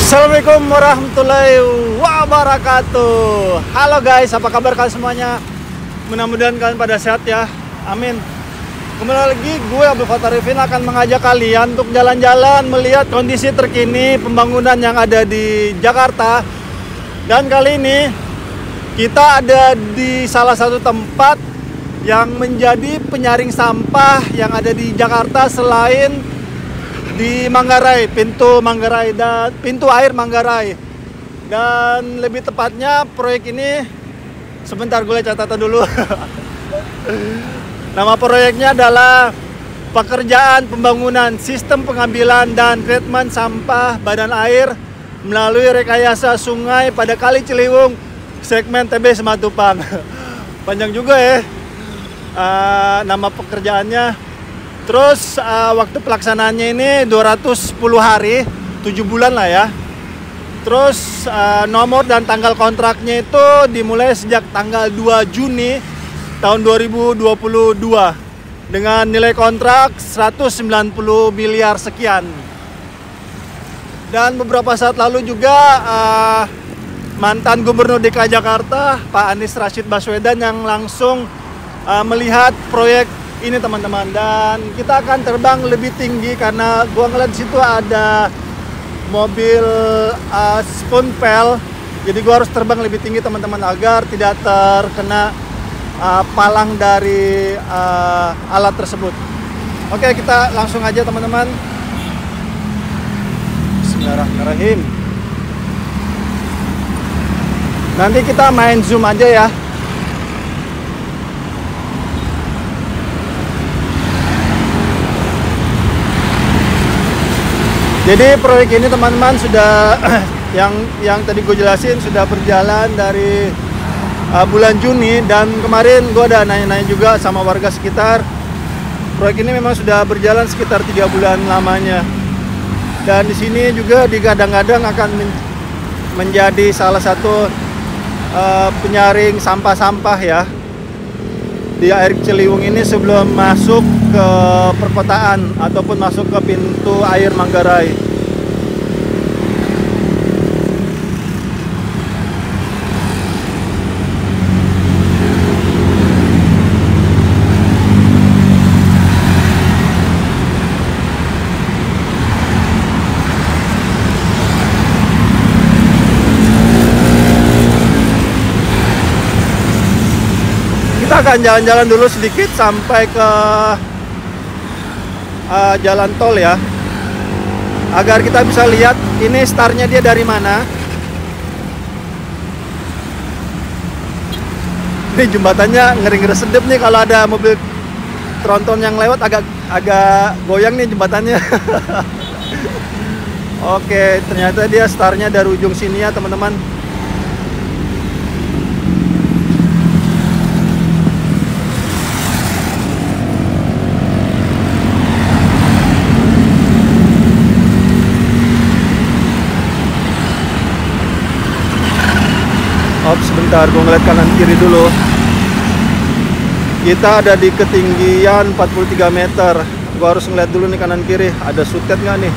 Assalamualaikum warahmatullahi wabarakatuh. Halo guys, apa kabar kalian semuanya? Mudah-mudahan kalian pada sehat ya. Amin. Kembali lagi gue Abdul Fattah Arifin akan mengajak kalian untuk jalan-jalan melihat kondisi terkini pembangunan yang ada di Jakarta. Dan kali ini kita ada di salah satu tempat yang menjadi penyaring sampah yang ada di Jakarta selain di Manggarai, pintu Manggarai dan pintu air Manggarai. Dan lebih tepatnya proyek ini, sebentar gue catatan dulu. Nama proyeknya adalah Pekerjaan Pembangunan Sistem Pengambilan dan Treatment Sampah Badan Air melalui rekayasa sungai pada Kali Ciliwung, segmen TB Simatupang. Panjang juga ya nama pekerjaannya. Terus waktu pelaksanaannya ini 210 hari, 7 bulan lah ya. Terus nomor dan tanggal kontraknya itu dimulai sejak tanggal 2 Juni tahun 2022 dengan nilai kontrak 190 miliar sekian. Dan beberapa saat lalu juga mantan Gubernur DKI Jakarta Pak Anies Rashid Baswedan yang langsung melihat proyek ini teman-teman, dan kita akan terbang lebih tinggi karena gua ngeliat di situ ada mobil spoonpel. Jadi gua harus terbang lebih tinggi teman-teman agar tidak terkena palang dari alat tersebut. Oke, kita langsung aja teman-teman. Bismillahirrahmanirrahim. Nanti kita main zoom aja ya. Jadi proyek ini teman-teman sudah yang tadi gue jelasin sudah berjalan dari bulan Juni, dan kemarin gue ada nanya-nanya juga sama warga sekitar. Proyek ini memang sudah berjalan sekitar 3 bulan lamanya. Dan di sini juga digadang-gadang akan menjadi salah satu penyaring sampah-sampah ya di air Ciliwung ini sebelum masuk ke perkotaan ataupun masuk ke pintu air Manggarai. Kita akan jalan-jalan dulu sedikit sampai ke jalan tol ya, agar kita bisa lihat ini startnya dia dari mana. Ini jembatannya ngeri-ngeri sedep nih, kalau ada mobil tronton yang lewat agak goyang nih jembatannya. Oke, ternyata dia startnya dari ujung sini ya teman-teman. Sebentar, gue ngeliat kanan kiri dulu. Kita ada di ketinggian 43 meter. Gue harus ngeliat dulu nih kanan kiri, ada sutet nggak nih?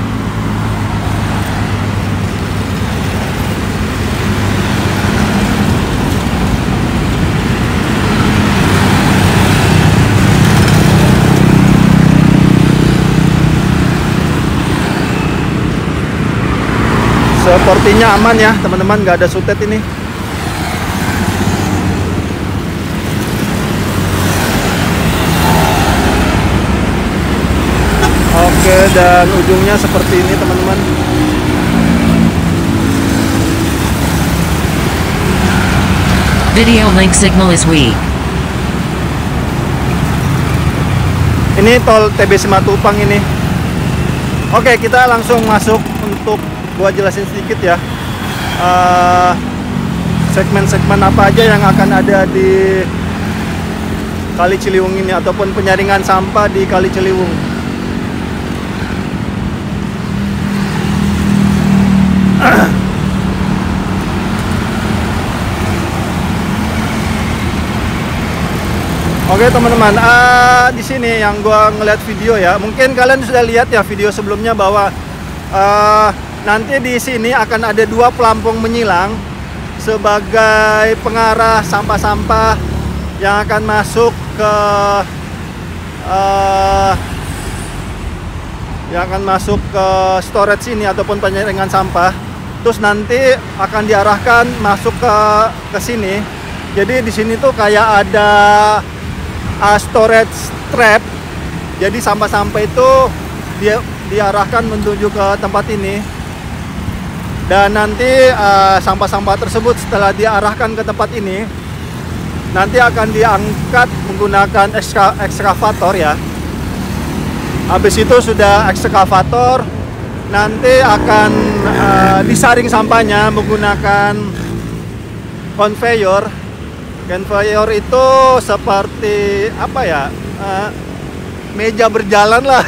Sepertinya aman ya teman-teman, nggak ada sutet ini. Oke, dan ujungnya seperti ini teman-teman. Video link signal is weak. Ini tol TB Simatupang ini. Oke, kita langsung masuk untuk gua jelasin sedikit ya. Segmen-segmen apa aja yang akan ada di Kali Ciliwung ini ataupun penyaringan sampah di Kali Ciliwung. Oke teman-teman, di sini yang gua ngeliat video ya, mungkin kalian sudah lihat ya video sebelumnya bahwa nanti di sini akan ada 2 pelampung menyilang sebagai pengarah sampah-sampah yang akan masuk ke storage ini ataupun penyaringan sampah. Terus nanti akan diarahkan masuk ke sini. Jadi di sini tuh kayak ada storage trap. Jadi sampah-sampah itu diarahkan menuju ke tempat ini. Dan nanti sampah-sampah tersebut setelah diarahkan ke tempat ini, nanti akan diangkat menggunakan ekskavator ya. Habis itu sudah ekskavator, nanti akan disaring sampahnya menggunakan conveyor. Conveyor itu seperti apa ya? Meja berjalan lah.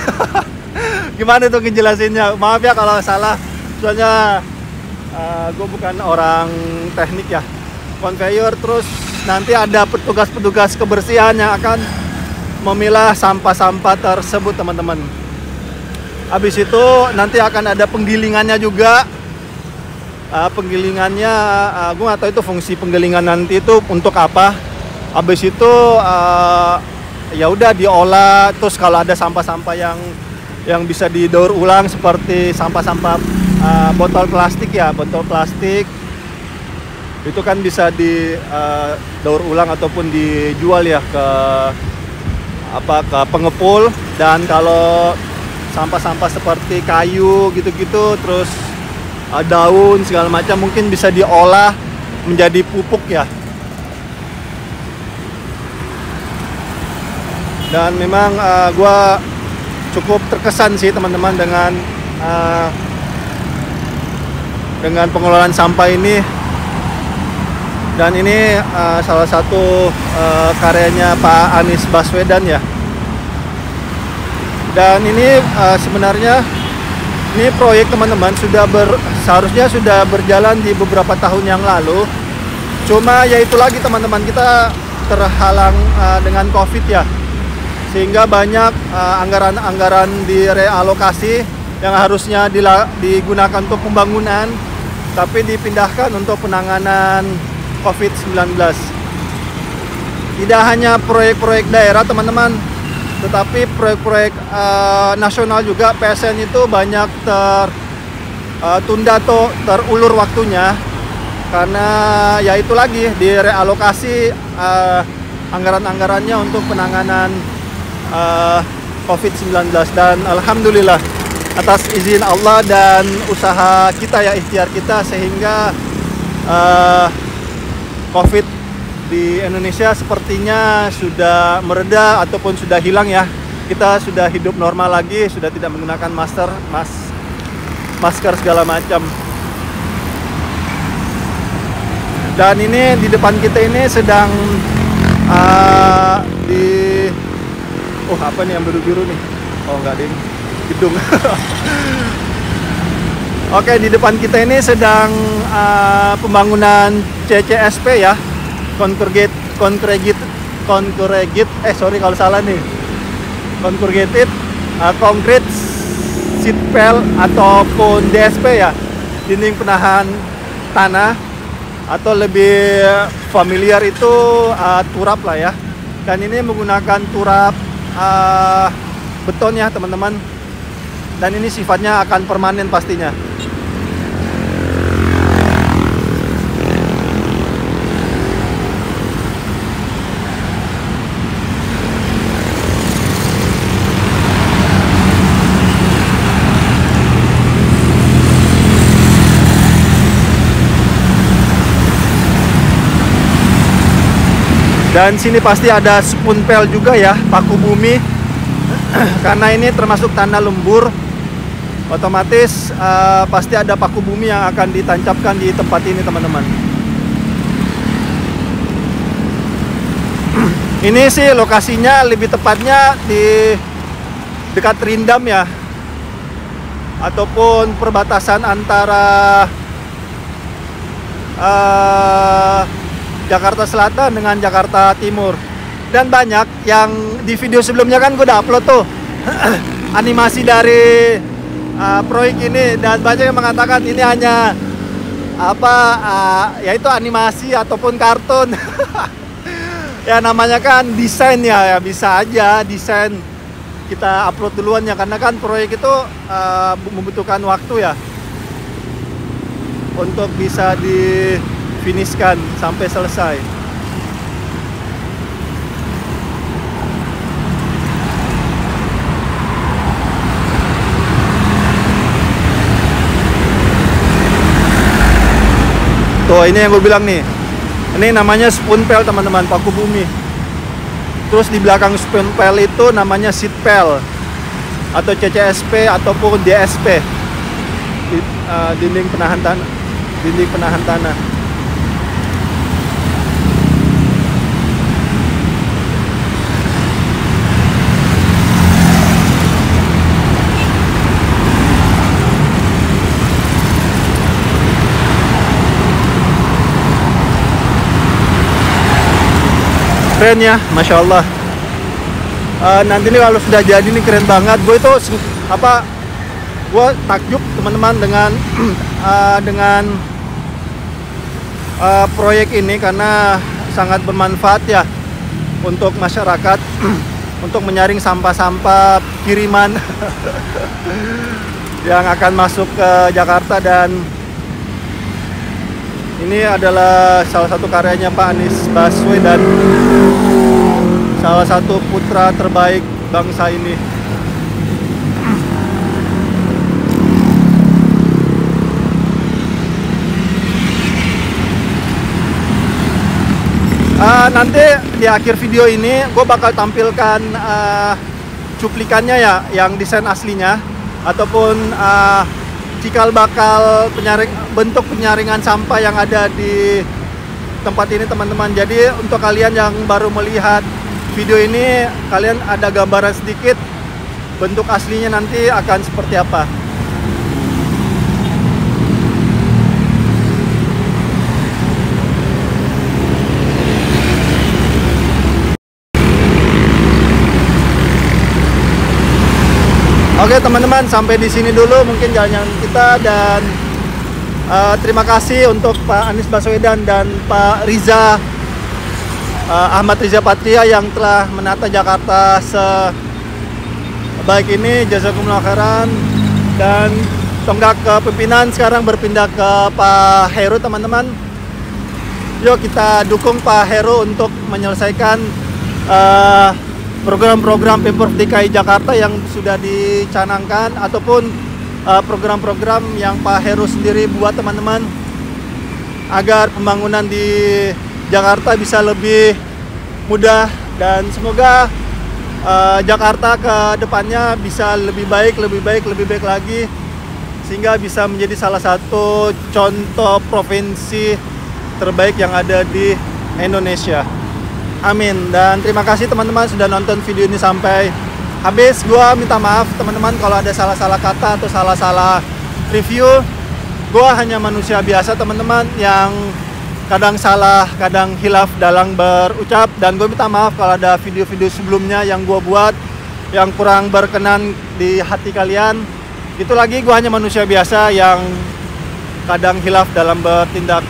Gimana tuh ngejelasinnya? Maaf ya kalau salah. Soalnya gue bukan orang teknik ya. Conveyor, terus nanti ada petugas-petugas kebersihan yang akan memilah sampah-sampah tersebut, teman-teman. Habis itu nanti akan ada penggilingannya juga. Penggilingannya, gue nggak tahu itu fungsi penggilingan nanti itu untuk apa. Habis itu ya udah diolah. Terus kalau ada sampah-sampah yang bisa didaur ulang seperti sampah-sampah botol plastik ya, botol plastik itu kan bisa didaur ulang ataupun dijual ya ke pengepul. Dan kalau sampah-sampah seperti kayu gitu-gitu, terus daun segala macam mungkin bisa diolah menjadi pupuk ya. Dan memang gue cukup terkesan sih teman-teman dengan pengelolaan sampah ini. Dan ini salah satu karyanya Pak Anies Baswedan ya. Dan ini sebenarnya ini proyek teman-teman seharusnya sudah berjalan di beberapa tahun yang lalu. Cuma ya itu lagi teman-teman, kita terhalang dengan COVID ya. Sehingga banyak anggaran-anggaran direalokasi yang harusnya digunakan untuk pembangunan, tapi dipindahkan untuk penanganan COVID-19. Tidak hanya proyek-proyek daerah teman-teman, tetapi proyek-proyek nasional juga PSN itu banyak tertunda atau terulur waktunya. Karena ya itu lagi direalokasi anggaran-anggarannya untuk penanganan COVID-19. Dan alhamdulillah atas izin Allah dan usaha kita ya, ikhtiar kita, sehingga COVID di Indonesia sepertinya sudah mereda ataupun sudah hilang ya. Kita sudah hidup normal lagi, sudah tidak menggunakan masker segala macam. Dan ini di depan kita ini sedang apa nih yang biru-biru nih? Oh enggak ding, gedung. Oke, di depan kita ini sedang pembangunan CCSP ya, Concrete Concrete Sheet Pile ataupun DSP ya, dinding penahan tanah, atau lebih familiar itu turap lah ya. Dan ini menggunakan turap beton ya teman-teman, dan ini sifatnya akan permanen pastinya. Dan sini pasti ada spoon pel juga ya, paku bumi. Karena ini termasuk tanah lembur, otomatis pasti ada paku bumi yang akan ditancapkan di tempat ini teman-teman. Ini sih lokasinya lebih tepatnya di dekat Rindam ya, ataupun perbatasan antara Jakarta Selatan dengan Jakarta Timur. Dan banyak yang di video sebelumnya kan gue udah upload tuh animasi dari proyek ini, dan banyak yang mengatakan ini hanya yaitu animasi ataupun kartun. Ya namanya kan desain ya, bisa aja desain kita upload duluan ya, karena kan proyek itu membutuhkan waktu ya untuk bisa difinishkan sampai selesai. Tuh ini yang gue bilang nih, ini namanya spoon pel teman-teman, paku bumi. Terus di belakang spoon pel itu namanya seat pel atau CCSP ataupun DSP, dinding penahan tanah. Keren ya, Masya Allah. Nanti nih kalau sudah jadi nih keren banget. Gue itu gue takjub teman-teman dengan proyek ini, karena sangat bermanfaat ya untuk masyarakat untuk menyaring sampah-sampah kiriman yang akan masuk ke Jakarta. Dan ini adalah salah satu karyanya Pak Anies Baswedan, salah satu putra terbaik bangsa ini. Nanti di akhir video ini gue bakal tampilkan cuplikannya ya, yang desain aslinya ataupun cikal bakal bentuk penyaringan sampah yang ada di tempat ini teman-teman. Jadi untuk kalian yang baru melihat video ini, kalian ada gambaran sedikit bentuk aslinya nanti akan seperti apa. Oke teman-teman, sampai di sini dulu mungkin jalan-jalan kita, dan terima kasih untuk Pak Anies Baswedan dan Pak Ahmad Riza Patria yang telah menata Jakarta sebaik ini. Jazakumullah khairan. Dan tonggak kepemimpinan sekarang berpindah ke Pak Heru teman-teman. Yuk kita dukung Pak Heru untuk menyelesaikan program-program Pemprov DKI Jakarta yang sudah dicanangkan, ataupun program-program yang Pak Heru sendiri buat teman-teman, agar pembangunan di Jakarta bisa lebih mudah, dan semoga Jakarta ke depannya bisa lebih baik lagi, sehingga bisa menjadi salah satu contoh provinsi terbaik yang ada di Indonesia. Amin. Dan terima kasih teman-teman sudah nonton video ini sampai habis. Gua minta maaf teman-teman kalau ada salah-salah kata atau salah-salah review. Gua hanya manusia biasa teman-teman, yang kadang salah, kadang hilaf dalam berucap. Dan gue minta maaf kalau ada video-video sebelumnya yang gue buat yang kurang berkenan di hati kalian. Itu lagi, gue hanya manusia biasa yang kadang hilaf dalam bertindak.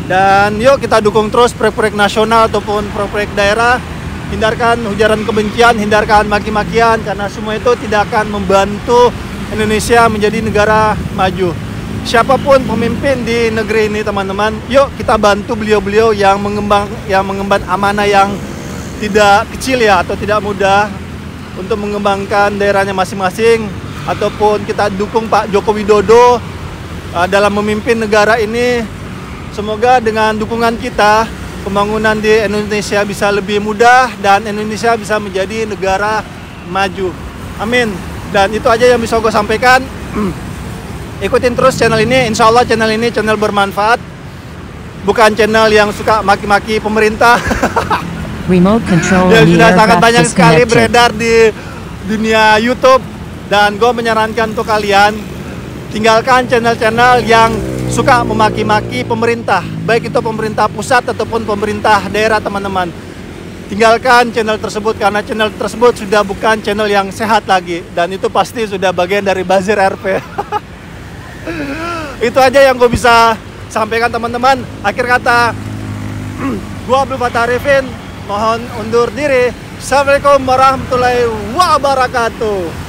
Dan yuk kita dukung terus proyek-proyek nasional ataupun proyek daerah. Hindarkan ujaran kebencian, hindarkan maki-makian, karena semua itu tidak akan membantu Indonesia menjadi negara maju. Siapapun pemimpin di negeri ini teman-teman, yuk kita bantu beliau-beliau yang mengemban amanah yang tidak kecil ya, atau tidak mudah, untuk mengembangkan daerahnya masing-masing. Ataupun kita dukung Pak Joko Widodo dalam memimpin negara ini. Semoga dengan dukungan kita, pembangunan di Indonesia bisa lebih mudah dan Indonesia bisa menjadi negara maju. Amin. Dan itu aja yang bisa gue sampaikan. Ikutin terus channel ini, insya Allah channel ini channel bermanfaat, bukan channel yang suka maki-maki pemerintah. Remote control yang sudah sangat aircraft banyak sekali disconnected. beredar di dunia YouTube. Dan gue menyarankan untuk kalian, tinggalkan channel-channel yang suka memaki-maki pemerintah, baik itu pemerintah pusat ataupun pemerintah daerah teman-teman. tinggalkan channel tersebut karena channel tersebut sudah bukan channel yang sehat lagi dan itu pasti sudah bagian dari Bazir RP. Itu aja yang gue bisa sampaikan teman-teman. Akhir kata, gue Abdul Fattah Arifin mohon undur diri. Assalamualaikum warahmatullahi wabarakatuh.